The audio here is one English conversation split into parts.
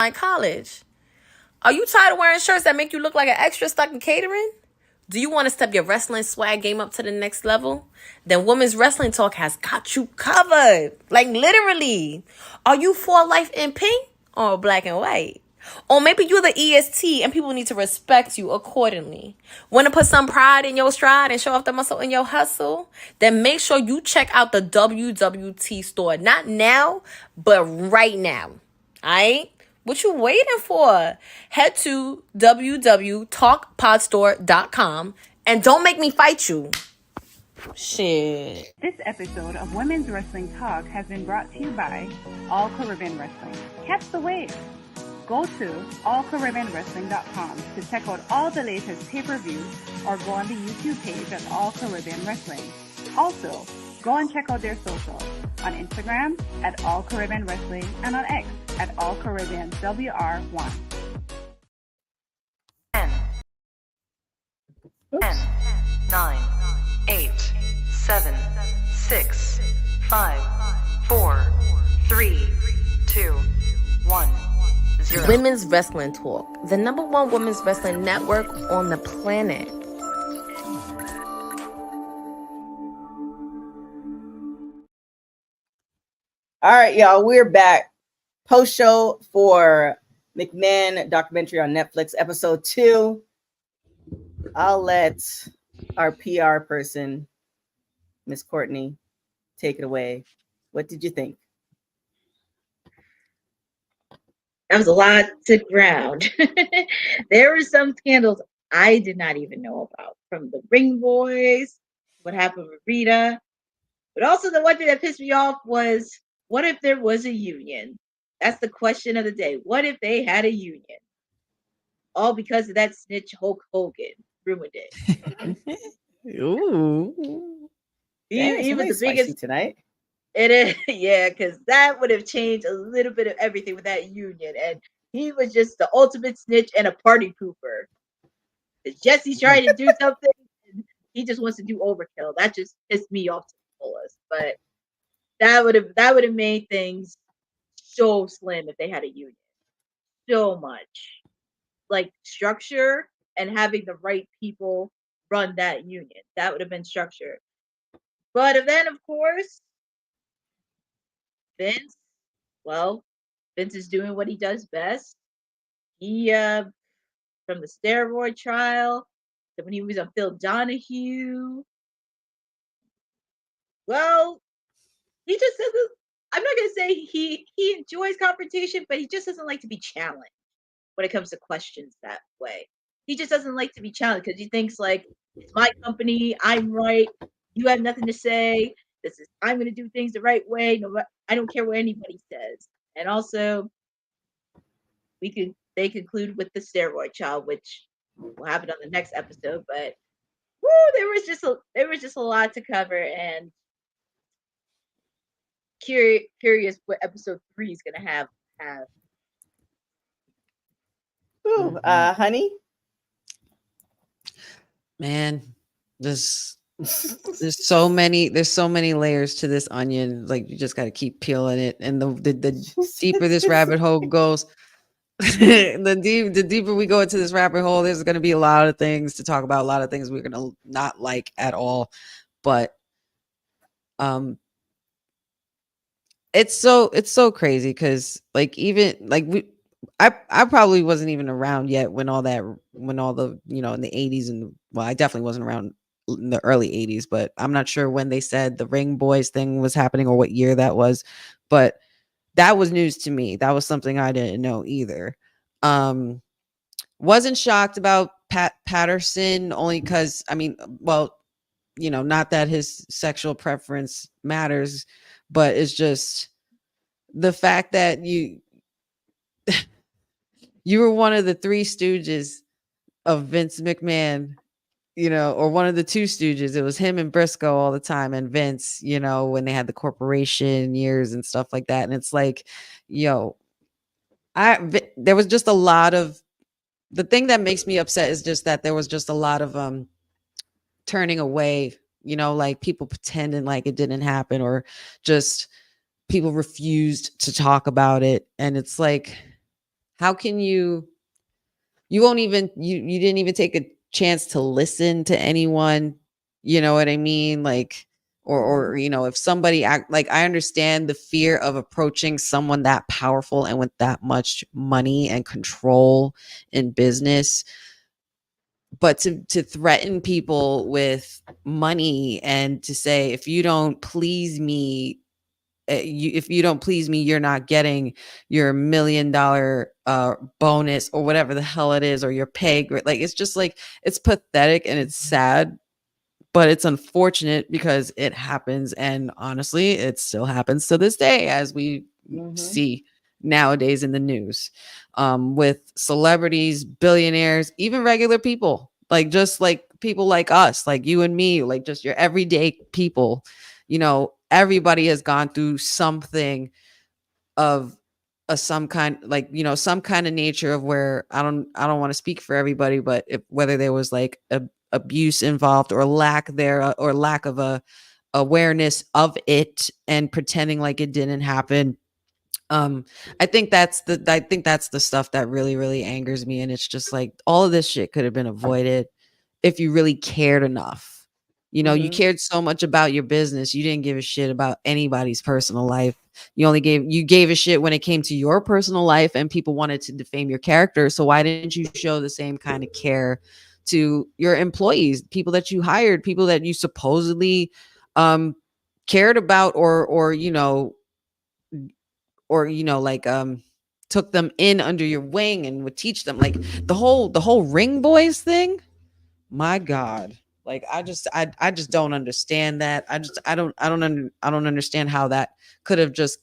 college? Are you tired of wearing shirts that make you look like an extra stuck in catering? Do you want to step your wrestling swag game up to the next level? Then Women's Wrestling Talk has got you covered. Like literally. Are you for life in pink or black and white? Or maybe you're the EST and people need to respect you accordingly. Want to put some pride in your stride and show off the muscle in your hustle? Then make sure you check out the WWT store. Not now, but right now. Alright? What you waiting for? Head to www.talkpodstore.com and don't make me fight you. Shit. This episode of Women's Wrestling Talk has been brought to you by All Caribbean Wrestling. Catch the wave. Go to allcaribbeanwrestling.com to check out all the latest pay-per-views or go on the YouTube page at All Caribbean Wrestling. Also, go and check out their socials on Instagram at All Caribbean Wrestling and on X at All Caribbean WR1. 10, 9, 8, 7, 6, 5, 4, 3, 2, 1, 0. Women's Wrestling Talk, the #1 women's wrestling network on the planet. All right, y'all, we're back. Post show for McMahon documentary on Netflix, episode 2. I'll let our PR person, Miss Courtney, take it away. What did you think? That was a lot to ground. There were some scandals I did not even know about, from the Ring Boys, what happened with Rita. But also the one thing that pissed me off was, what if there was a union? That's the question of the day. What if they had a union? All because of that snitch Hulk Hogan ruined it. Ooh. He was the biggest tonight. It is, yeah, because that would have changed a little bit of everything with that union. And he was just the ultimate snitch and a party pooper. Jesse's trying to do something, and he just wants to do overkill. That just pissed me off to the fullest. But that would have made things so slim if they had a union. So much. Like structure and having the right people run that union. That would have been structure. But then, of course, Vince is doing what he does best. He, from the steroid trial to when he was on Phil Donahue, well, he just doesn't, I'm not going to say he enjoys confrontation, but he just doesn't like to be challenged when it comes to questions that way. He just doesn't like to be challenged because he thinks like, it's my company, I'm right, you have nothing to say. I'm going to do things the right way. No, I don't care what anybody says. And also, they conclude with the steroid trial, which will happen on the next episode. But there was just a lot to cover, and curious what episode 3 is going to have. Ooh, honey. Man, there's so many layers to this onion. Like, you just got to keep peeling it, and the deeper this rabbit hole goes, the deeper we go into this rabbit hole, there's going to be a lot of things to talk about, a lot of things we're going to not like at all. But it's so crazy because like, even like I probably wasn't even around yet when all the in the 80s, and well, I definitely wasn't around in the early 80s, but I'm not sure when they said the Ring Boys thing was happening or what year that was, but that was news to me. That was something I didn't know either. Wasn't shocked about Patterson, only because, I mean, well, not that his sexual preference matters, but it's just the fact that you were one of the 3 stooges of Vince McMahon, or one of the 2 stooges. It was him and Briscoe all the time, and Vince, when they had the corporation years and stuff like that. And it's like, there was just a lot of, the thing that makes me upset is just that there was just a lot of turning away, like people pretending like it didn't happen, or just people refused to talk about it. And it's like, How can you won't even you didn't even take a chance to listen to anyone, you know what I mean? Like, or you know, if somebody act like, I understand the fear of approaching someone that powerful and with that much money and control in business, but to threaten people with money and to say, if you don't please me, if you don't please me, you're not getting your $1 million bonus or whatever the hell it is, or your pay grade. Like, it's just like, it's pathetic and it's sad, but it's unfortunate because it happens. And honestly, it still happens to this day, as we see nowadays in the news, with celebrities, billionaires, even regular people, like just like people like us, like you and me, like just your everyday people. You know, everybody has gone through something of some kind, like, you know, some kind of nature of where I don't want to speak for everybody, but whether there was like abuse involved or lack of a awareness of it and pretending like it didn't happen. I think that's the stuff that really, really angers me. And it's just like, all of this shit could have been avoided if you really cared enough. You know, you cared so much about your business, you didn't give a shit about anybody's personal life. You gave a shit when it came to your personal life and people wanted to defame your character. So why didn't you show the same kind of care to your employees, people that you hired, people that you supposedly cared about, or you know, like took them in under your wing and would teach them, like the whole ring boys thing. My God. Like, I just don't understand that. I don't understand how that could have just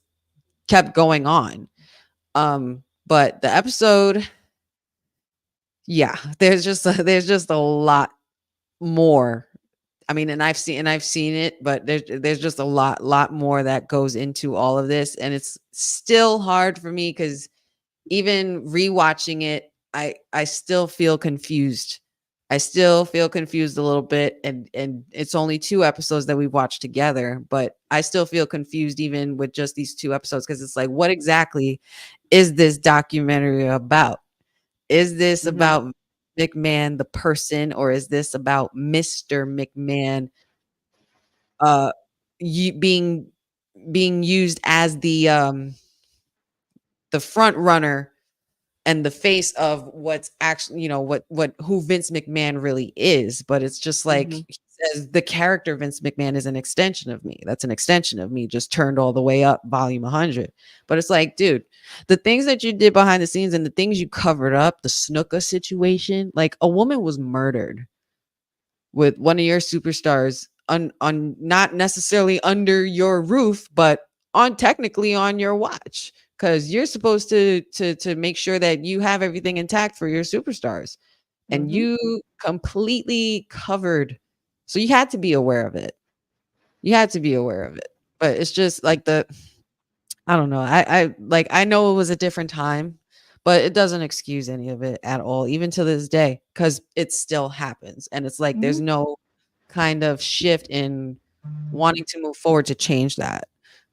kept going on. But the episode, yeah, there's just a lot more. I mean, and I've seen it, but there's just a lot more that goes into all of this, and it's still hard for me because even rewatching it, I still feel confused. I still feel confused a little bit, and it's only 2 episodes that we've watched together, but I still feel confused even with just these 2 episodes, because it's like, what exactly is this documentary about? Is this about McMahon the person, or is this about Mr. McMahon being used as the front runner and the face of what's actually, you know, who Vince McMahon really is? But it's just like, he says the character Vince McMahon is an extension of me. That's an extension of me, just turned all the way up, volume 100. But it's like, dude, the things that you did behind the scenes and the things you covered up, the Snuka situation, like, a woman was murdered with one of your superstars on not necessarily under your roof, but technically on your watch, because you're supposed to make sure that you have everything intact for your superstars, and you completely covered. So you had to be aware of it. But it's just like, I don't know. I know it was a different time, but it doesn't excuse any of it at all, even to this day, because it still happens. And it's like, there's no kind of shift in wanting to move forward to change that.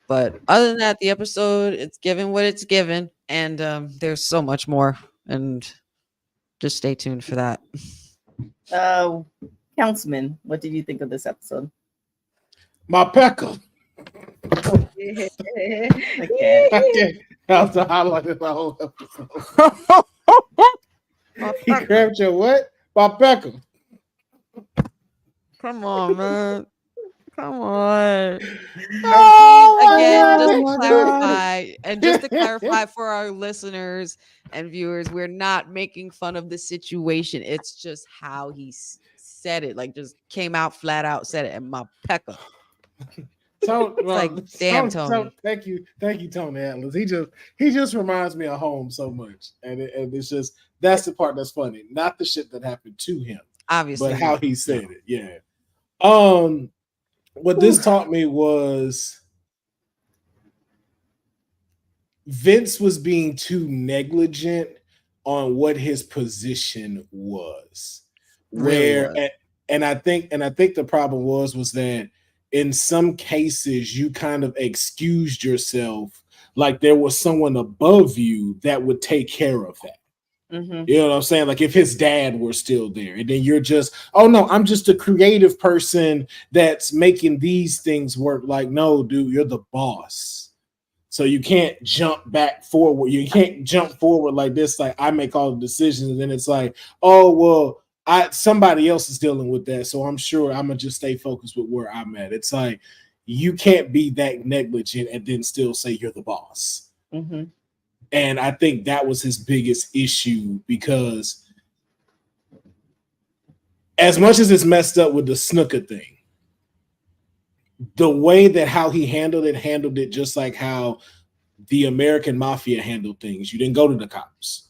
But other than that, the episode, it's given what it's given, and there's so much more, and just stay tuned for that. Councilman, what did you think of this episode? My pecker. Okay. I have to highlight the whole episode. He grabbed your what? My pecker. Come on, man. Come on. Oh, Again, just to my clarify, and just to clarify for our listeners and viewers, we're not making fun of the situation. It's just how he said it, like, just came out flat out, said it, and my pecker. Tony, like, damn, Tony. Thank you, Tony Atlas. He just reminds me of home so much, and it's just, that's the part that's funny, not the shit that happened to him, obviously, but how he said it. Yeah. What this taught me was Vince was being too negligent on what his position was. And I think the problem was that in some cases you kind of excused yourself like there was someone above you that would take care of that. Mm-hmm. You know what I'm saying? Like if his dad were still there, and then you're just, oh no, I'm just a creative person that's making these things work. Like, no, dude, you're the boss. So you can't jump back forward. You can't jump forward like this. Like I make all the decisions, and then it's like, oh well, somebody else is dealing with that. So I'm sure I'm gonna just stay focused with where I'm at. It's like you can't be that negligent and then still say you're the boss. Mm-hmm. And I think that was his biggest issue, because as much as it's messed up with the snooker thing, the way that how he handled it just like how the American mafia handled things. You didn't go to the cops.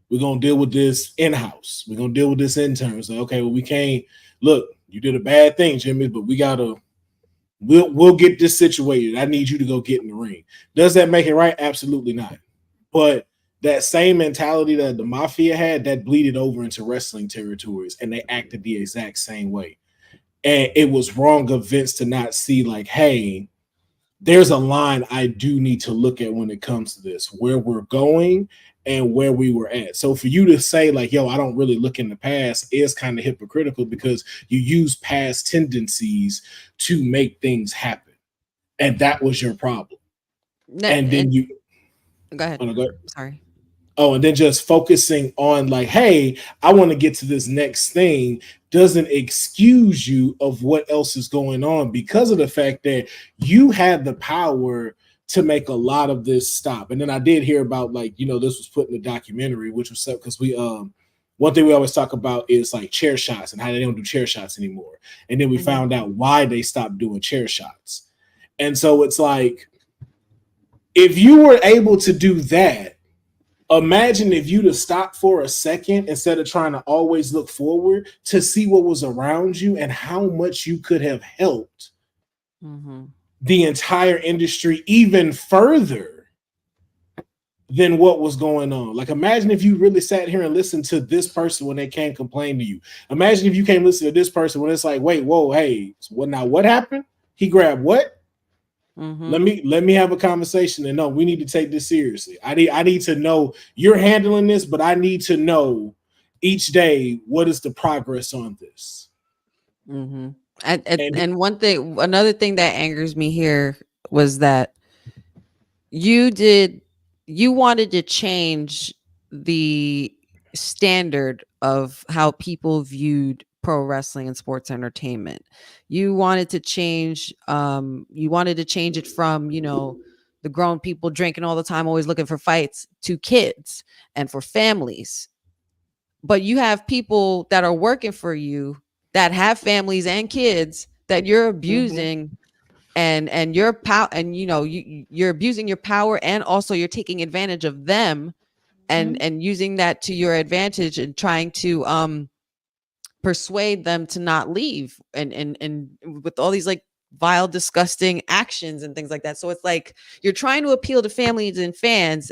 We're going to deal with this in-house. We're going to deal with this interns. Like, okay, well, we can't, look, you did a bad thing, Jimmy, but we got to, we'll get this situated. I need you to go get in the ring. Does that make it right? Absolutely not. But that same mentality that the mafia had, that bleeded over into wrestling territories, and they acted the exact same way. And it was wrong of Vince to not see like, hey, there's a line I do need to look at when it comes to this, where we're going and where we were at. So for you to say like, yo, I don't really look in the past is kind of hypocritical, because you use past tendencies to make things happen. And that was your problem. And then you go ahead. Oh, no, go ahead. Sorry. Oh, and then just focusing on like, hey, I want to get to this next thing doesn't excuse you of what else is going on, because of the fact that you had the power to make a lot of this stop. And then I did hear about like, you know, this was put in the documentary, which was up because we one thing we always talk about is like chair shots and how they don't do chair shots anymore. And then we found out why they stopped doing chair shots. And so it's like, if you were able to do that, imagine if you'd have stopped for a second instead of trying to always look forward to see what was around you and how much you could have helped the entire industry even further than what was going on. Like, imagine if you really sat here and listened to this person when they can't complain to you. Imagine if you can't listen to this person when it's like, wait, whoa, hey, so what happened? He grabbed what? Let me have a conversation, and no, we need to take this seriously. I need to know you're handling this, but I need to know each day what is the progress on this. And another thing that angers me here was that you wanted to change the standard of how people viewed pro wrestling and sports entertainment. You wanted to change it from, you know, the grown people drinking all the time, always looking for fights, to kids and for families. But you have people that are working for you that have families and kids that you're abusing and your power, and you know, you're abusing your power, and also you're taking advantage of them and using that to your advantage and trying to persuade them to not leave, and with all these like vile, disgusting actions and things like that. So it's like you're trying to appeal to families and fans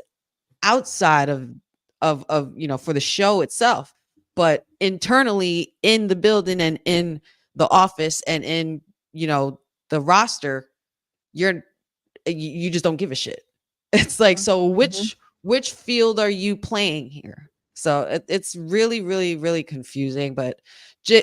outside of you know, for the show itself, but internally in the building and in the office and in, you know, the roster, you just don't give a shit. It's like, so which field are you playing here? So it's really, really, really confusing. But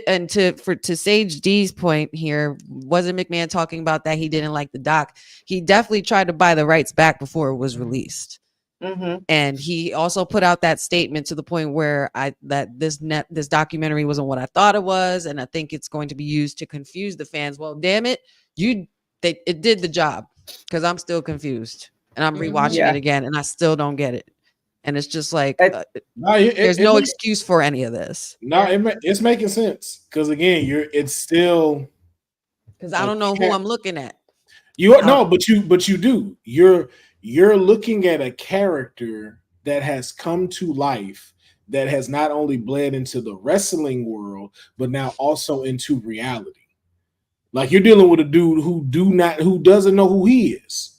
and to Sage D's point here, wasn't McMahon talking about that he didn't like the doc? He definitely tried to buy the rights back before it was released. And he also put out that statement to the point where this documentary wasn't what I thought it was, and I think it's going to be used to confuse the fans. Well, damn it, it did the job, because I'm still confused and I'm rewatching it again and I still don't get it. And it's just like there's no excuse for any of this. No, it's making sense, because again, it's still, because I don't know who I'm looking at. But you do. You're looking at a character that has come to life, that has not only bled into the wrestling world, but now also into reality. Like, you're dealing with a dude who doesn't know who he is.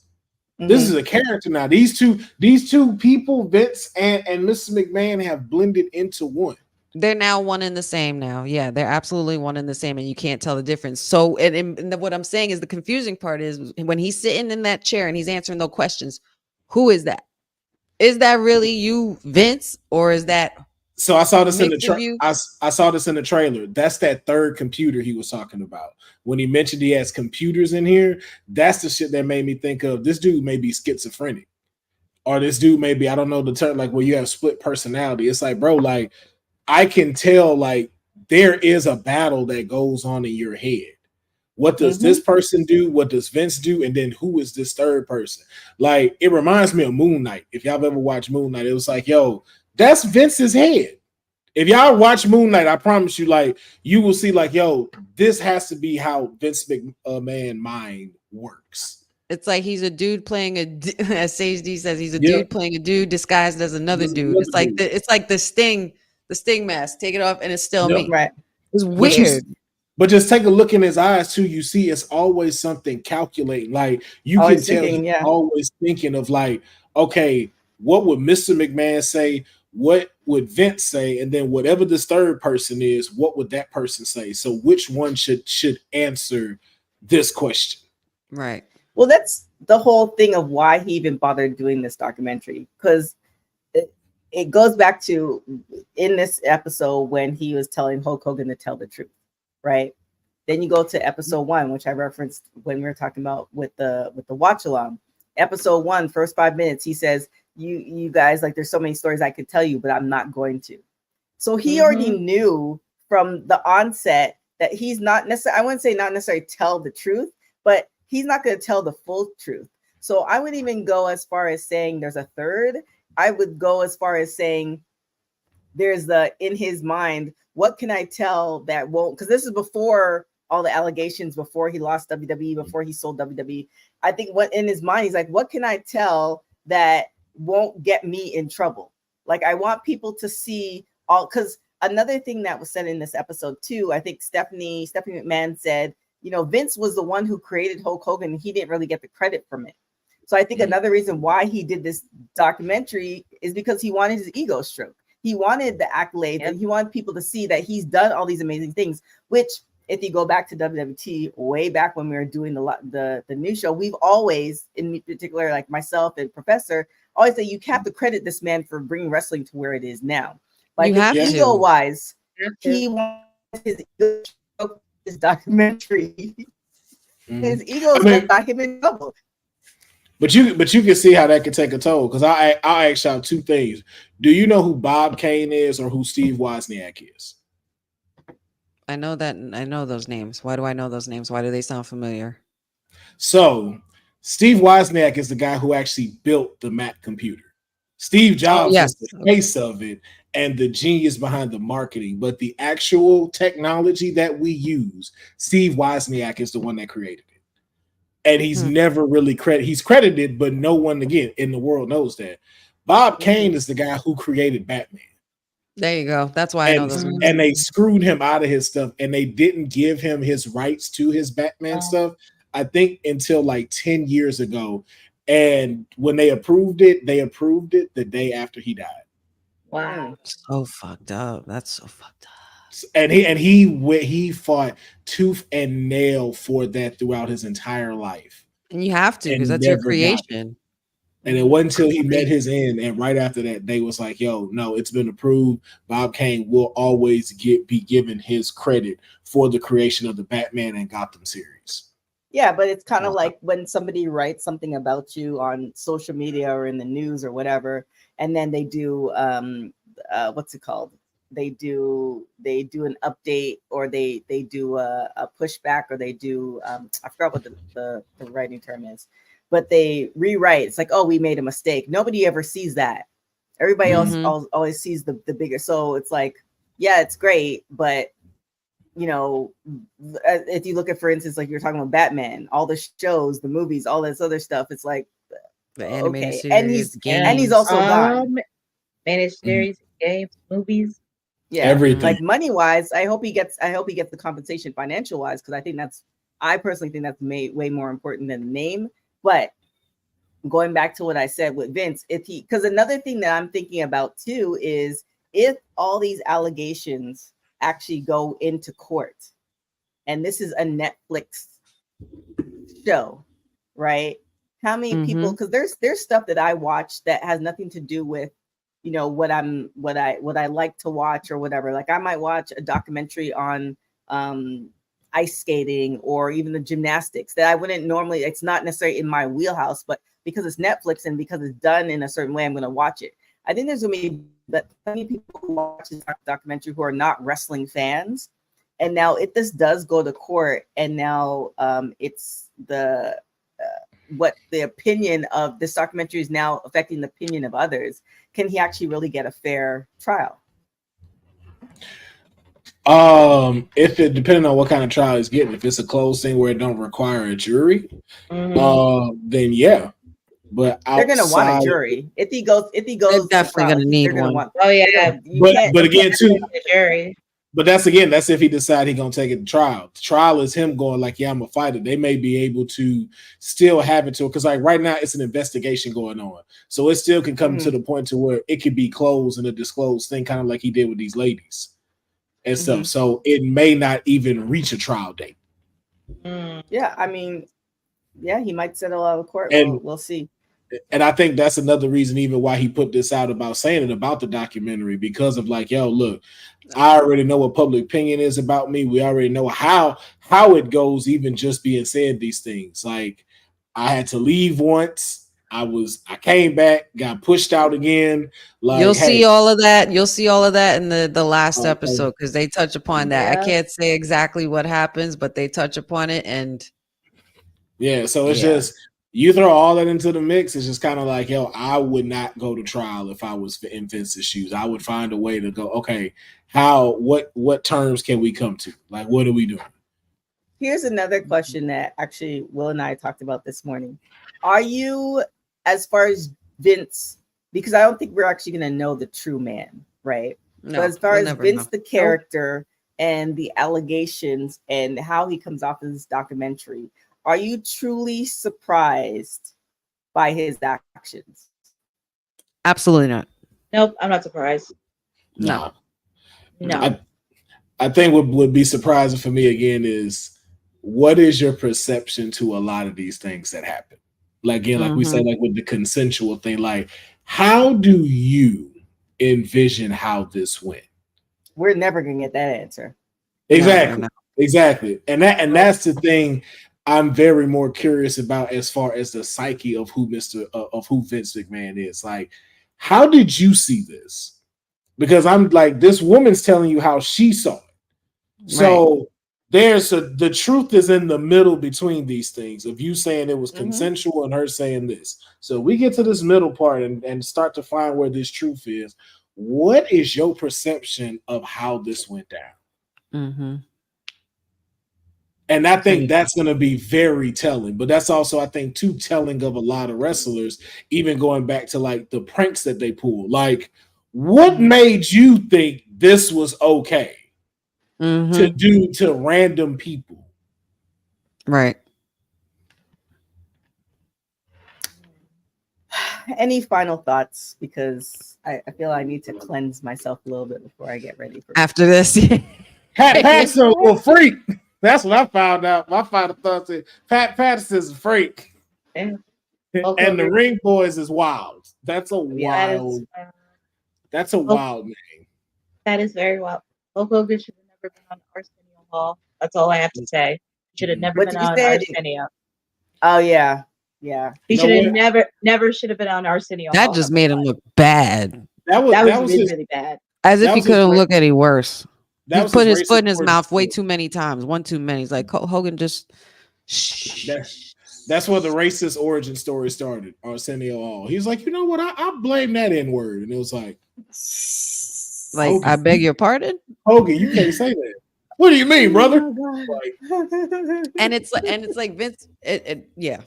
This is a character now. These two people, Vince and Mrs. McMahon, have blended into one. They're now one and the same now. Yeah, they're absolutely one and the same, and you can't tell the difference. So, and what I'm saying is, the confusing part is when he's sitting in that chair and he's answering those questions, Who is that? Is that really you, Vince, or is that So I saw this in the mix of you? I saw this in the trailer. That's that third computer he was talking about. When he mentioned he has computers in here, that's the shit that made me think of this dude may be schizophrenic. Or this dude may be, I don't know the term, like where you have split personality. It's like, bro, like I can tell like there is a battle that goes on in your head. What does this person do? What does Vince do? And then who is this third person? Like, it reminds me of Moon Knight. If y'all ever watched Moon Knight, it was like, yo, that's Vince's head. If y'all watch Moon Knight, I promise you, like, you will see, like, yo, this has to be how Vince McMahon mind works. It's like he's a dude playing as Sage D says, he's a dude playing a dude disguised as another dude. It's like the Sting mask. Take it off, and it's still me. Right. It's weird. But just take a look in his eyes too. You see, it's always something calculating. Like you Always can tell thinking, he's always thinking of like, okay, what would Mr. McMahon say? What would Vince say? And then whatever this third person is, what would that person say? So which one should answer this question? Right. Well, that's the whole thing of why he even bothered doing this documentary, because it goes back to in this episode when he was telling Hulk Hogan to tell the truth, right? Then you go to episode 1, which I referenced when we were talking about with the watch along. Episode 1, first 5 minutes, he says, you guys, like, there's so many stories I could tell you, but I'm not going to. So he already knew from the onset that he's not necessarily, I wouldn't say not necessarily tell the truth, but he's not going to tell the full truth. So I would even go as far as saying there's a third. I would go as far as saying there's in his mind, what can I tell that won't, because this is before all the allegations, before he lost WWE, before he sold WWE. I think what in his mind, he's like, what can I tell that won't get me in trouble? Like, I want people to see all, because another thing that was said in this episode too, I think Stephanie McMahon said, you know, Vince was the one who created Hulk Hogan. He didn't really get the credit from it. So I think another reason why he did this documentary is because he wanted his ego stroke. He wanted the accolades and he wanted people to see that he's done all these amazing things, which if you go back to WWT way back when we were doing the news show, we've always, in particular, like myself and Professor, always say you have to credit this man for bringing wrestling to where it is now. Like ego wise, he wants his ego stroke, his documentary. His ego got him in trouble. But you can see how that could take a toll. Because I ask y'all two things. Do you know who Bob Kane is or who Steve Wozniak is? I know those names. Why do I know those names? Why do they sound familiar? So Steve Wozniak is the guy who actually built the Mac computer. Steve Jobs is the face of it and the genius behind the marketing. But the actual technology that we use, Steve Wozniak is the one that created it. And he's never really he's credited, but no one again in the world knows that. Bob Kane is the guy who created Batman. There you go. That's why I know those. And they screwed him out of his stuff, and they didn't give him his rights to his Batman stuff, I think, until like 10 years ago. And when they approved it the day after he died. Wow. So fucked up. That's so fucked up. And he fought tooth and nail for that throughout his entire life. And you have to, because that's your creation. And it wasn't until he met his end, and right after that, they was like, "Yo, no, it's been approved. Bob Kane will always be given his credit for the creation of the Batman and Gotham series." Yeah, but it's kind of like when somebody writes something about you on social media or in the news or whatever, and then they do what's it called? They do an update, or they do a pushback, or they do I forgot what the writing term is. But they rewrite. It's like, oh, we made a mistake. Nobody ever sees that. Everybody else always sees the bigger. So it's like, yeah, it's great. But, you know, if you look at, for instance, like you're talking about Batman, all the shows, the movies, all this other stuff, it's like, the animated series, and he's also gone. Managed series, games, movies. Yeah, everything. Like money wise, I hope he gets the compensation financial wise, because I personally think that's way more important than the name. But going back to what I said with Vince, because another thing that I'm thinking about too is if all these allegations actually go into court, and this is a Netflix show, right? How many people? Because there's stuff that I watch that has nothing to do with, you know, what I like to watch or whatever. Like I might watch a documentary on ice skating or even the gymnastics that I wouldn't normally. It's not necessarily in my wheelhouse, but because it's Netflix and because it's done in a certain way, I'm going to watch it. I think there's going to be many people who watch this documentary who are not wrestling fans, and now this does go to court, and now it's the what the opinion of this documentary is now affecting the opinion of others. Can he actually really get a fair trial? If it depending on what kind of trial he's getting, if it's a closed thing where it don't require a jury, then yeah. But they're gonna want a jury. If he goes, they're definitely gonna need one. Oh yeah, but again too, jury. But that's if he decide he gonna take it to trial. The trial is him going like, yeah, I'm a fighter. They may be able to still have it to because like right now it's an investigation going on, so it still can come to the point to where it could be closed and a disclosed thing, kind of like he did with these ladies and stuff. So it may not even reach a trial date. Yeah, I mean, yeah, he might settle out of court. And we'll see. And I think that's another reason even why he put this out about saying it about the documentary, because of like, yo, look, I already know what public opinion is about me. We already know how it goes, even just being said these things. Like I had to leave once. I came back, got pushed out again. Like you'll see all of that. You'll see all of that in the last episode because they touch upon that. I can't say exactly what happens, but they touch upon it. And yeah, so it's just you throw all that into the mix. It's just kind of like, yo, I would not go to trial if I was in Vince's shoes. I would find a way to go, okay, what terms can we come to? Like, what are we doing? Here's another question that actually Will and I talked about this morning. Are you, as far as Vince, because I don't think we're actually going to know the true man, right? No, but as far as Vince, the character and the allegations and how he comes off in this documentary, are you truly surprised by his actions? Absolutely not. Nope, I'm not surprised. No. I think what would be surprising for me again is what is your perception to a lot of these things that happen? Like again, like we said, like with the consensual thing, like how do you envision how this went? We're never gonna get that answer. Exactly. No. Exactly. And that's the thing I'm very more curious about as far as the psyche of who Vince McMahon is. Like, how did you see this? Because I'm like, this woman's telling you how she saw it. So the truth is in the middle between these things of you saying it was consensual and her saying this. So we get to this middle part and start to find where this truth is. What is your perception of how this went down? And I think that's going to be very telling, but that's also, I think, too telling of a lot of wrestlers, even going back to like the pranks that they pulled. Like, what made you think this was okay to do to random people? Right. Any final thoughts? Because I feel I need to cleanse myself a little bit before I get ready for after this. Pat Patterson a freak. That's what I found out. My final thoughts is Pat Patterson's a freak. And the Ring Boys is wild. That's a wild. That's a wild name. That is very wild. Hulk Hogan should have never been on Arsenio Hall. That's all I have to say. Should have never been on Arsenio. Oh yeah. Yeah. He should have never should have been on Arsenio That Hall. just made him look bad. That was really bad. As if he couldn't look any worse. He put his foot in his mouth story. way too many times. One too many. He's like, Hogan just shh. That's where the racist origin story started. Arsenio Hall. He was like, you know what? I blame that N-word. And it was like Hogan, I beg your pardon? Hogan, you can't say that. What do you mean, brother? And it's like Vince. Yeah.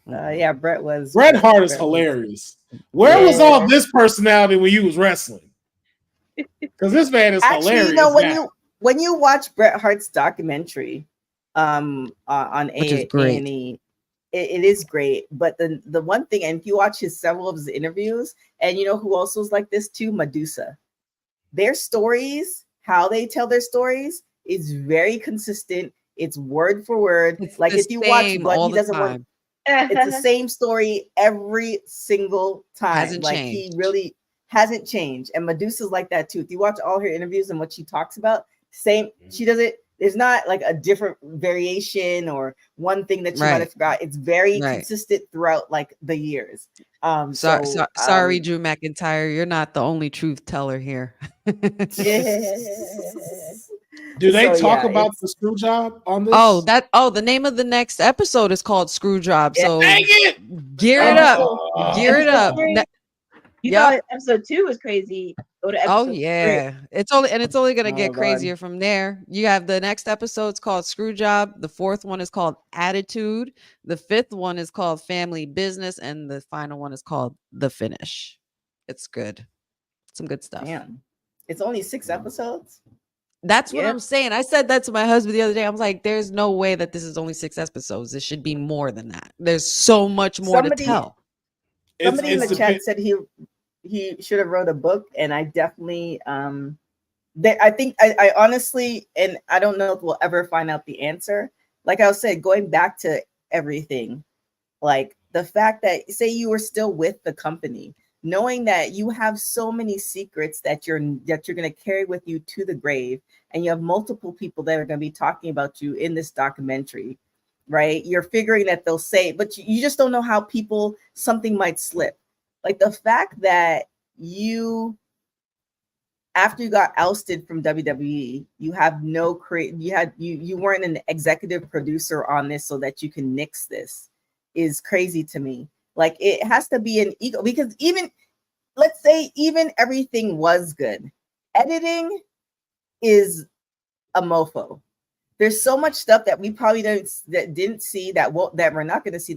Yeah, Bret Hart is hilarious. Where was all this personality when you was wrestling? Because this man is hilarious. You know, when you watch Bret Hart's documentary on A&E, it is great. But the one thing, and if you watch several of his interviews, and you know who also is like this too, Medusa. Their stories, how they tell their stories, is very consistent. It's word for word. It's Like the if you watch same Blood, all he the doesn't want. time. It's the same story every single time. Hasn't Like changed. he really hasn't changed. And Medusa's like that too. If you watch all her interviews and what she talks about, same. She does it. There's not like a different variation or one thing that she might have forgot. It's very consistent throughout like the years. Sorry, Drew McIntyre. You're not the only truth teller here. Do they talk about the screw job on this? The name of the next episode is called Screw Job. So dang it! Gear it up. Gear it up. You thought episode 2 was crazy. Go to episode 3. It's only gonna get crazier from there. You have the next episode's called Screw Job. The 4th one is called Attitude. The 5th one is called Family Business, and the final one is called The Finish. It's good. Some good stuff. Damn. It's only 6 episodes. That's what I'm saying. I said that to my husband the other day. I was like, there's no way that this is only 6 episodes. It should be more than that. There's so much more to tell. Somebody in the chat said he should have wrote a book, and I definitely I think I honestly, and I don't know if we'll ever find out the answer. Like I said, going back to everything, like the fact that say you were still with the company, knowing that you have so many secrets that you're going to carry with you to the grave, and you have multiple people that are going to be talking about you in this documentary, right? You're figuring that they'll say, but you just don't know how something might slip. Like the fact that you, after you got ousted from WWE, you have you weren't an executive producer on this so that you can nix this is crazy to me. Like it has to be an ego, because let's say even everything was good, editing is a mofo. There's so much stuff that we probably didn't see that we're not going to see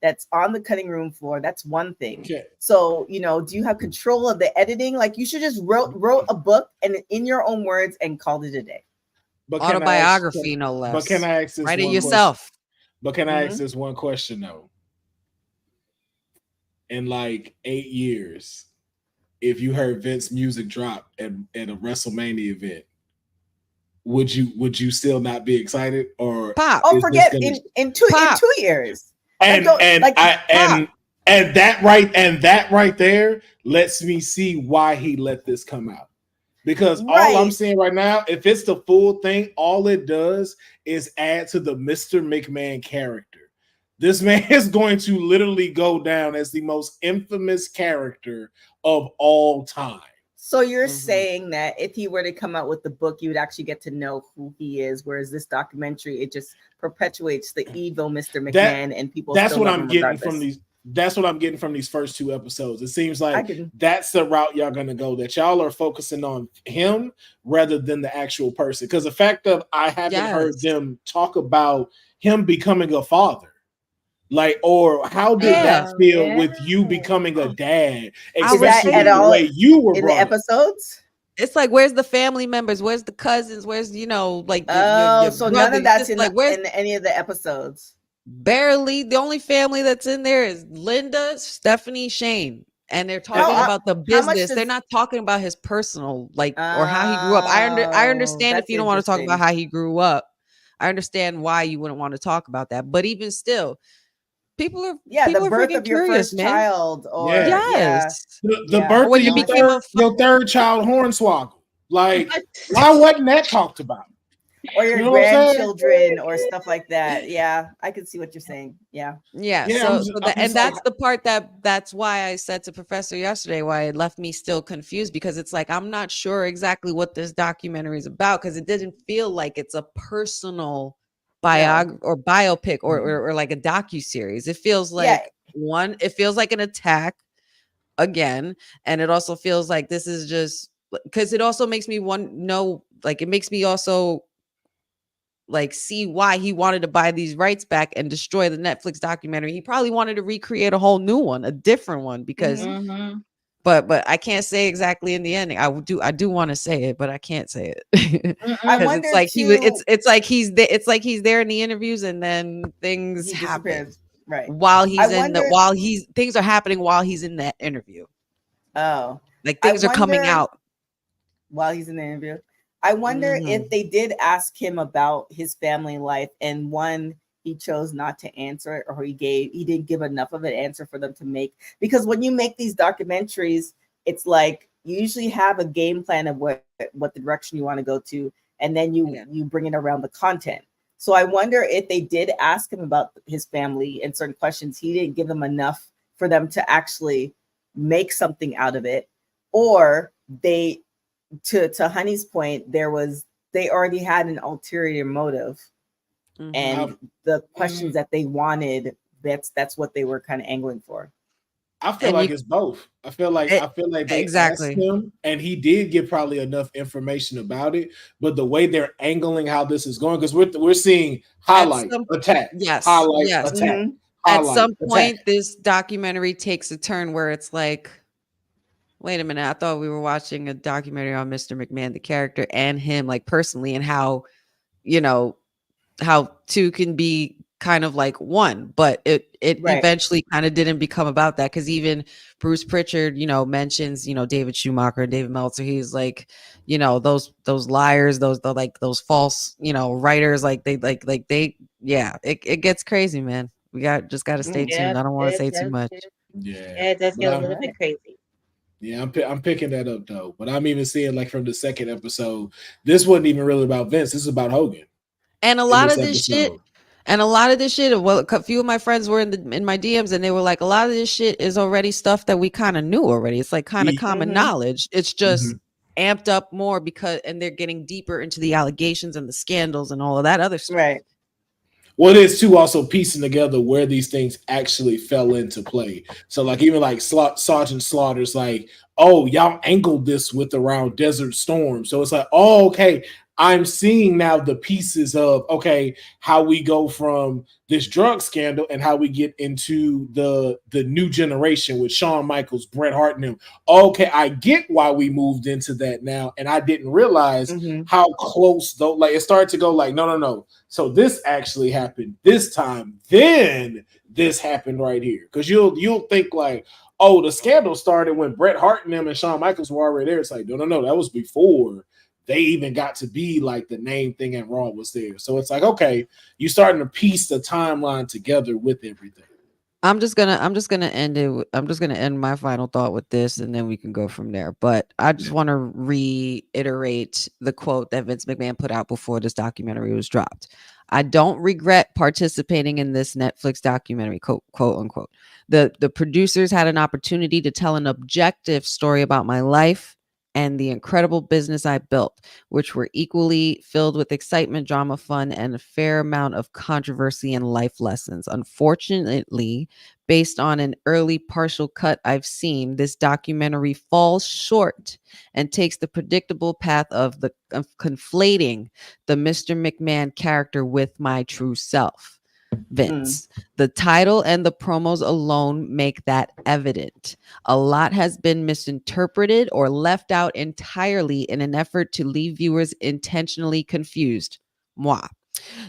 that's on the cutting room floor. That's one thing. Okay. So, do you have control of the editing? Like you should just wrote a book and in your own words and called it a day. But autobiography, no less. But can I ask this? Write it yourself. But can I ask this one question though? In like 8 years, if you heard Vince music drop at a WrestleMania event, would you still not be excited? Or pop? Oh, forget in 2 years. And that right there lets me see why he let this come out. Because all I'm saying right now, if it's the full thing, all it does is add to the Mr. McMahon character. This man is going to literally go down as the most infamous character of all time. So you're saying that if he were to come out with the book, you would actually get to know who he is, whereas this documentary, it just perpetuates the evil Mr. McMahon and people. That's what I'm getting from these. That's what I'm getting from these first 2 episodes. It seems like that's the route y'all gonna go. That y'all are focusing on him rather than the actual person. Because the fact that I haven't heard them talk about him becoming a father. Like, or how did that feel with you becoming a dad, especially the way you were in the episodes? It's like, where's the family members? Where's the cousins? Where's your so brother? None of that's in any of the episodes. Barely. The only family that's in there is Linda, Stephanie, Shane, and they're talking about the business. They're not talking about his personal, or how he grew up. I understand if you don't want to talk about how he grew up. I understand why you wouldn't want to talk about that, but even still. People are the birth of your curious, first child, or the birth of your third child, Hornswoggle. Like, why wasn't that talked about? Or your grandchildren, or stuff like that. Yeah, I can see what you're saying. Yeah. And that's the part that's why I said to Professor yesterday why it left me still confused, because it's like I'm not sure exactly what this documentary is about, because it didn't feel like it's a personal biopic or like a docu-series. It feels like it feels like an attack again, and it also feels like this is just because it also makes me it makes me also see why he wanted to buy these rights back and destroy the Netflix documentary. He probably wanted to recreate a whole new one, a different one, because but I can't say exactly in the ending. I do want to say it, but I can't say it. It's like he's there in the interviews, and then things happen while things are happening while he's in that interview. Oh, like things are coming out while he's in the interview. I wonder Mhm. if they did ask him about his family life, and one, he chose not to answer it, or he didn't give enough of an answer for them to make. Because when you make these documentaries, it's like you usually have a game plan of what the direction you want to go to, and then you bring it around the content. So I wonder if they did ask him about his family and certain questions, he didn't give them enough for them to actually make something out of it, or they, to Honey's point, they already had an ulterior motive, and the questions that they wanted, that's what they were kind of angling for. I feel And like you- it's both. I feel like they asked Exactly. him, and he did give probably enough information about it. But the way they're angling how this is going, because we're seeing highlight, attack, Yes. highlight, Yes. attack, Mhm. At highlight, some attack. point, this documentary takes a turn where it's like, wait a minute, I thought we were watching a documentary on Mr. McMahon, the character, and him, like, personally, and how, you know, how two can be kind of like one, but it Right. eventually kind of didn't become about that, because even Bruce Pritchard, mentions, David Schumacher and David Meltzer. He's like, those liars, those false, writers, it gets crazy, man. We just got to stay tuned. I don't want to say too much. Yeah, it does get a little bit crazy. Yeah, I'm picking that up though. But I'm even seeing, like, from the second episode, this wasn't even really about Vince. This is about Hogan. And a lot of this shit, well, a few of my friends were in my DMs, and they were like, a lot of this shit is already stuff that we kind of knew already. It's like kind of common knowledge. It's just amped up more and they're getting deeper into the allegations and the scandals and all of that other stuff. Right. Well, it is too also piecing together where these things actually fell into play. So, like, even like Sergeant Slaughter's like, oh, y'all angled this with around Desert Storm. So it's like, oh, okay, I'm seeing now the pieces of, okay, how we go from this drug scandal and how we get into the new generation with Shawn Michaels, Bret Hart, and them. Okay, I get why we moved into that now, and I didn't realize how close though. Like, it started to go like, no. So this actually happened this time. Then this happened right here, because you'll think like, oh, the scandal started when Bret Hart and them and Shawn Michaels were already there. It's like, no, that was before they even got to be like the name thing, and Raw was there. So it's like, okay, you're starting to piece the timeline together with everything. I'm just gonna end it. I'm just gonna end my final thought with this, and then we can go from there. But I just want to reiterate the quote that Vince McMahon put out before this documentary was dropped. I don't regret participating in this Netflix documentary, quote unquote. The producers had an opportunity to tell an objective story about my life and the incredible business I built, which were equally filled with excitement, drama, fun, and a fair amount of controversy and life lessons. Unfortunately, based on an early partial cut I've seen, this documentary falls short and takes the predictable path of conflating the Mr. McMahon character with my true self, Vince. The title and the promos alone make that evident. A lot has been misinterpreted or left out entirely in an effort to leave viewers intentionally confused. Moi.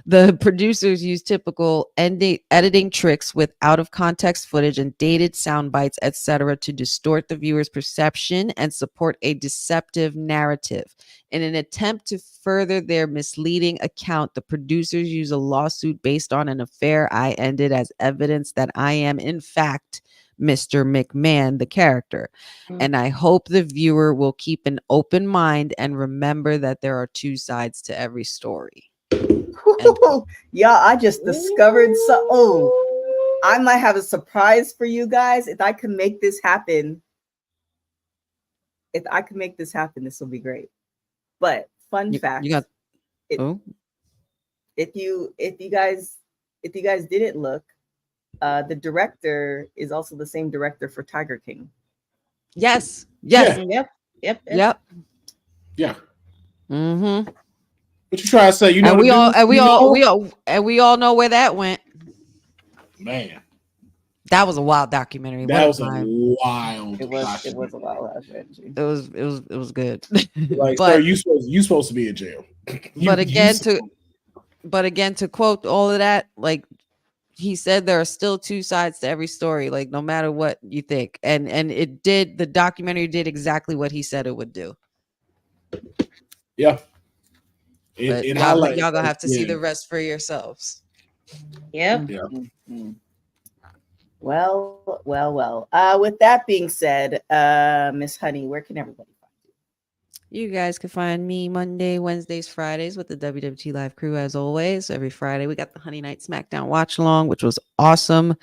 The producers use typical editing tricks with out-of-context footage and dated sound bites, etc., to distort the viewer's perception and support a deceptive narrative. In an attempt to further their misleading account, the producers use a lawsuit based on an affair I ended as evidence that I am, in fact, Mr. McMahon, the character. And I hope the viewer will keep an open mind and remember that there are two sides to every story. Y'all, I just discovered I might have a surprise for you guys. If I can make this happen, this will be great. But fun fact, if you guys didn't look, the director is also the same director for Tiger King. Yes. Yep. Yeah. Mm-hmm. What you try to say? And we all know where that went. Man, that was a wild documentary. That was a wild. It was a wild documentary. It was good. Like, sir, you supposed to be in jail. But again, to quote all of that, like he said, there are still two sides to every story. Like, no matter what you think, and the documentary did exactly what he said it would do. Yeah. But It y'all highlights. gonna have to see Yeah. the rest for yourselves. Yep. Yeah. Well. With that being said, Miss Honey, where can everybody find you? You guys can find me Monday, Wednesdays, Fridays with the WWT Live crew as always. Every Friday we got the Honey Night Smackdown watch along, which was awesome.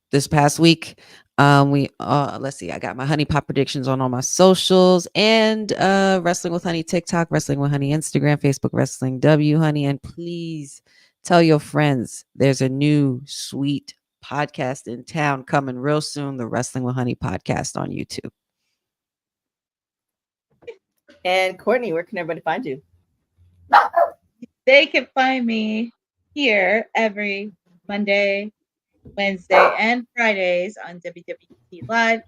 This past week, we let's see, I got my Honey Pop predictions on all my socials and Wrestling with Honey TikTok, Wrestling with Honey Instagram, Facebook, Wrestling W Honey, and please tell your friends there's a new sweet podcast in town coming real soon, the Wrestling with Honey podcast on YouTube. And Courtney, where can everybody find you? They can find me here every Monday, Wednesday, and Fridays on WWT Live.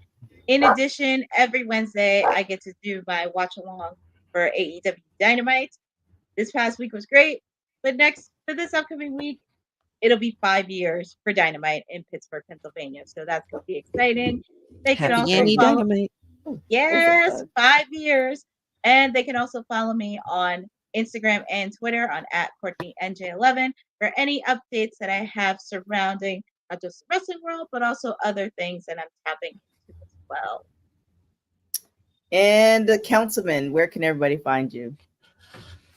In addition, every Wednesday I get to do my watch along for AEW Dynamite. This past week was great, but for this upcoming week, it'll be 5 years for Dynamite in Pittsburgh, Pennsylvania. So that's gonna be exciting. They can Happy also Annie follow. Dynamite. Yes, 5 years. And they can also follow me on Instagram and Twitter on @CourtneyNJ11 for any updates that I have surrounding not just the wrestling world, but also other things that I'm tapping into as well. And the Councilman, where can everybody find you?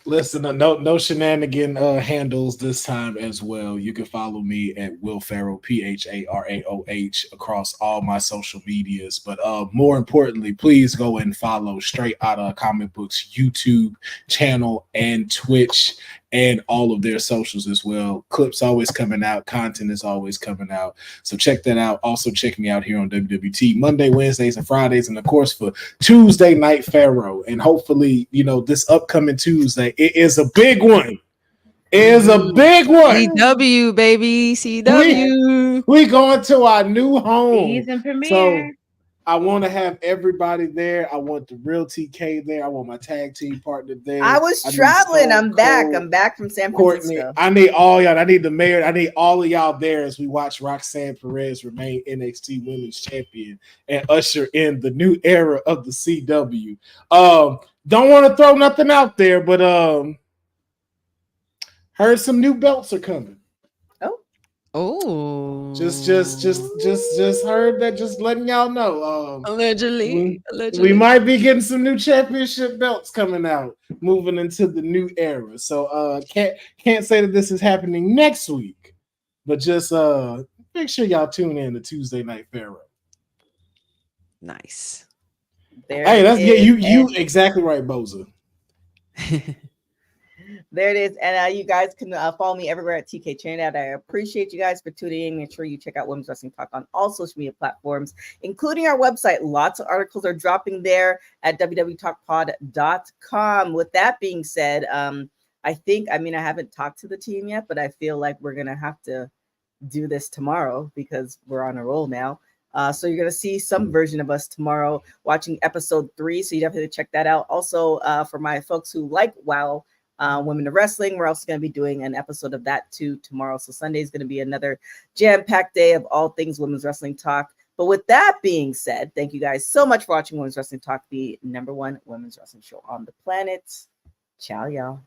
Listen, no shenanigan handles this time as well. You can follow me at willpharaoh, PHARAOH, across all my social medias. But more importantly, please go and follow Straight Outta Comic Books YouTube channel and Twitch and all of their socials as well. Clips always coming out. Content is always coming out. So check that out. Also check me out here on WWT Monday, Wednesdays, and Fridays. And of course for Tuesday Night Pharaoh. And hopefully, this upcoming Tuesday, it is a big one. It is a big one. CW, baby. CW. We going to our new home. Season premiere. So I want to have everybody there. I want the real TK there. I want my tag team partner there. I was traveling. I'm back. I'm back from San Courtney, Francisco. I need all y'all. I need the mayor. I need all of y'all there as we watch Roxanne Perez remain NXT Women's Champion and usher in the new era of the CW. Don't want to throw nothing out there, but heard some new belts are coming. Oh, Just heard that. Just letting y'all know. Allegedly. We might be getting some new championship belts coming out, moving into the new era. So can't say that this is happening next week, but just make sure y'all tune in to Tuesday Night Pharaoh. Nice. You exactly right, Boza. There it is. And you guys can follow me everywhere at TK Trinidad. I appreciate you guys for tuning in. Make sure you check out Women's Wrestling Talk on all social media platforms, including our website. Lots of articles are dropping there at www.talkpod.com. With that being said, I haven't talked to the team yet, but I feel like we're going to have to do this tomorrow because we're on a roll now. So you're going to see some version of us tomorrow watching episode 3. So you definitely check that out. Also, for my folks who like WoW, Women of Wrestling, we're also going to be doing an episode of that too tomorrow. So Sunday is going to be another jam-packed day of all things Women's Wrestling Talk. But with that being said, thank you guys so much for watching Women's Wrestling Talk, the #1 women's wrestling show on the planet. Ciao, y'all.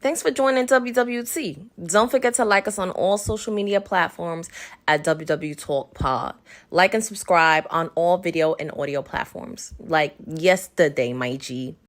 Thanks for joining WWT. Don't forget to like us on all social media platforms at WW Talk Pod. Like and subscribe on all video and audio platforms. Like yesterday, my G.